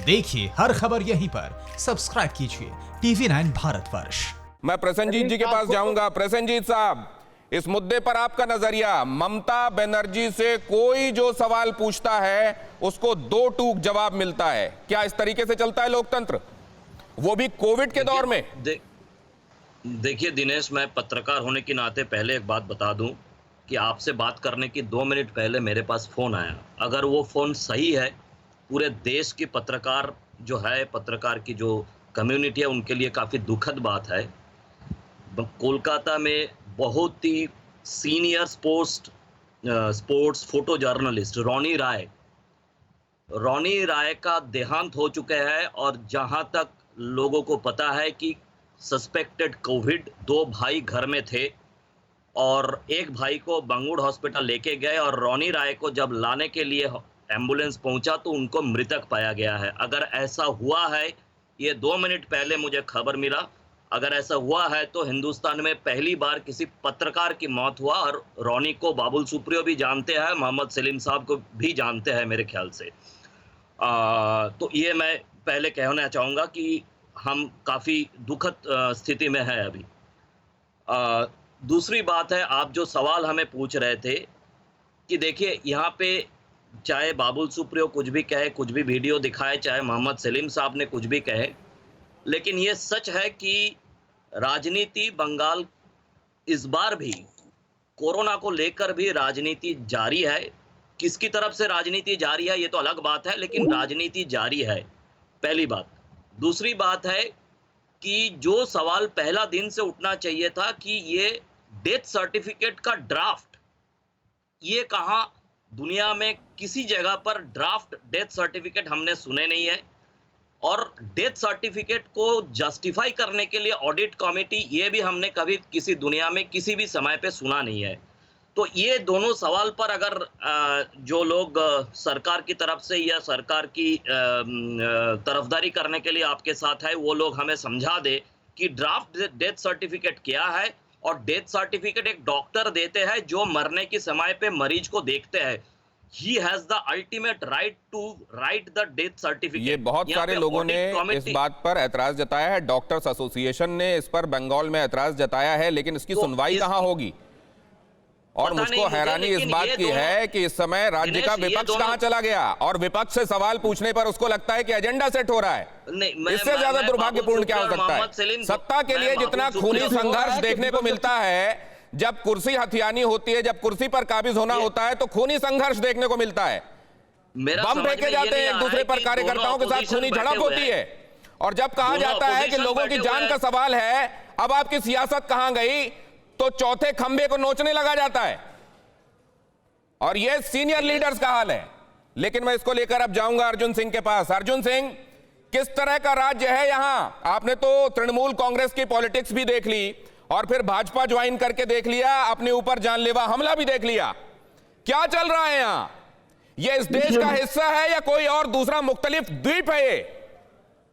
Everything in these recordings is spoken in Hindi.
देखिए हर खबर यहीं पर, सब्सक्राइब कीजिए TV9 भारतवर्ष। मैं प्रसेनजीत जी के पास जाऊंगा। प्रसेनजीत साहब, इस मुद्दे पर आपका नजरिया। ममता बनर्जी से कोई जो सवाल पूछता है उसको दो टूक जवाब मिलता है। क्या इस तरीके से चलता है लोकतंत्र, वो भी कोविड के दौर में? देखिए दिनेश, मैं पत्रकार होने के नाते पहले एक बात बता दूं कि आपसे बात करने की 2 मिनट पहले मेरे पास फोन आया। अगर वो फोन सही है, पूरे देश की पत्रकार जो है, पत्रकार की जो कम्युनिटी है, उनके लिए काफ़ी दुखद बात है। कोलकाता में बहुत ही senior sports photo journalist Ronny Roy का देहांत हो चुका है। और जहां तक लोगों को पता है कि सस्पेक्टेड कोविड 2 भाई घर में थे और एक भाई को बंगुड़ हॉस्पिटल लेके गए और रॉनी राय को जब लाने के लिए एम्बुलेंस पहुंचा तो उनको मृतक पाया गया है। अगर ऐसा हुआ है, ये 2 मिनट पहले मुझे खबर मिला, अगर ऐसा हुआ है तो हिंदुस्तान में पहली बार किसी पत्रकार की मौत हुआ। और रॉनी को बाबुल सुप्रियो भी जानते हैं, मोहम्मद सलीम साहब को भी जानते हैं मेरे ख्याल से। तो ये मैं पहले कहना चाहूँगा कि हम काफ़ी दुखद स्थिति में है अभी। दूसरी बात है, आप जो सवाल हमें पूछ रहे थे कि देखिए यहाँ पे चाहे बाबुल सुप्रियो कुछ भी कहे, कुछ भी वीडियो दिखाए, चाहे मोहम्मद सलीम साहब ने कुछ भी कहे, लेकिन ये सच है कि राजनीति बंगाल इस बार भी कोरोना को लेकर भी राजनीति जारी है। किसकी तरफ से राजनीति जारी है ये तो अलग बात है, लेकिन राजनीति जारी है, पहली बात। दूसरी बात है कि जो सवाल पहला दिन से उठना चाहिए था कि ये डेथ सर्टिफिकेट का ड्राफ्ट, ये कहाँ दुनिया में किसी जगह पर ड्राफ्ट डेथ सर्टिफिकेट हमने सुने नहीं है। और डेथ सर्टिफिकेट को जस्टिफाई करने के लिए ऑडिट कमेटी, ये भी हमने कभी किसी दुनिया में किसी भी समय पे सुना नहीं है। तो ये दोनों सवाल पर अगर जो लोग सरकार की तरफ से या सरकार की तरफदारी करने के लिए आपके साथ है, वो लोग हमें समझा दे कि ड्राफ्ट डेथ सर्टिफिकेट क्या है। और डेथ सर्टिफिकेट एक डॉक्टर देते हैं जो मरने के समय पे मरीज को देखते हैं। He has the ultimate right to write the death certificate। ये बहुत सारे लोगों ने इस बात पर ऐतराज जताया है। डॉक्टर्स एसोसिएशन ने इस पर बंगाल में ऐतराज जताया है, लेकिन इसकी सुनवाई कहां होगी? और मुझको हैरानी इस बात की है कि इस समय राज्य का विपक्ष कहां चला गया, और विपक्ष से सवाल पूछने पर उसको लगता है कि एजेंडा सेट हो रहा है। इससे ज्यादा दुर्भाग्यपूर्ण क्या हो सकता है? सत्ता के लिए जितना खूनी संघर्ष देखने को मिलता है, जब कुर्सी हथियानी होती है, जब कुर्सी पर काबिज होना होता है, तो खूनी संघर्ष देखने को मिलता है। बम फेंके जाते हैं एक दूसरे पर, कार्यकर्ताओं के साथ खूनी झड़प होती है। और जब कहा जाता है कि लोगों की जान का सवाल है, अब आपकी सियासत कहां गई, तो चौथे खंबे को नोचने लगा जाता है। और यह सीनियर लीडर्स का हाल है। लेकिन मैं इसको लेकर अब जाऊंगा अर्जुन सिंह के पास। अर्जुन सिंह, किस तरह का राज्य है यहां? आपने तो तृणमूल कांग्रेस की पॉलिटिक्स भी देख ली और फिर भाजपा ज्वाइन करके देख लिया, अपने ऊपर जानलेवा हमला भी देख लिया। क्या चल रहा है यहां? यह इस देश का हिस्सा है या कोई और दूसरा मुख्तलिफ द्वीप है ये?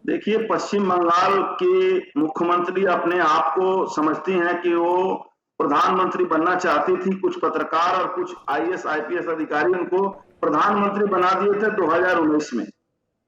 देखिए, पश्चिम बंगाल के मुख्यमंत्री अपने आप को समझती हैं कि वो प्रधानमंत्री बनना चाहती थी। कुछ पत्रकार और कुछ IAS IPS अधिकारी उनको प्रधानमंत्री बना दिए थे 2019 में।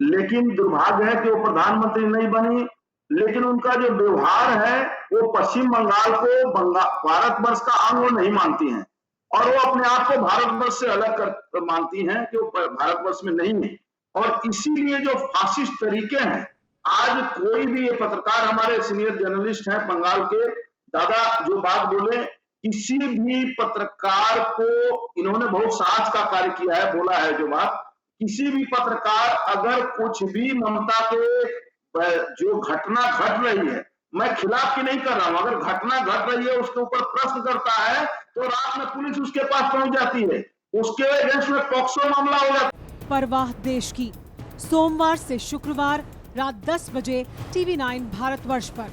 लेकिन दुर्भाग्य है कि वो प्रधानमंत्री नहीं बनी। लेकिन उनका जो व्यवहार है, वो पश्चिम बंगाल को भारतवर्ष का अंग वो नहीं मानती हैं, और वो अपने आप को भारतवर्ष से अलग कर मानती हैं कि वो भारतवर्ष में नहीं है। और इसीलिए जो फासिस्ट तरीके हैं, आज कोई भी ये पत्रकार, हमारे सीनियर जर्नलिस्ट हैं बंगाल के, दादा जो बात बोले, किसी भी पत्रकार को इन्होंने बहुत साहस का कार्य किया है, बोला है जो बात, किसी भी पत्रकार अगर कुछ भी ममता के जो घटना घट रही है, मैं खिलाफ की नहीं कर रहा हूं, अगर घटना घट रही है उसके ऊपर प्रश्न करता है तो रात में पुलिस उसके पास पहुंच जाती है, उसके अगेंस्ट में पॉक्सो मामला हो जाता है। परवाह देश की, सोमवार से शुक्रवार रात 10 बजे TV9 भारतवर्ष पर।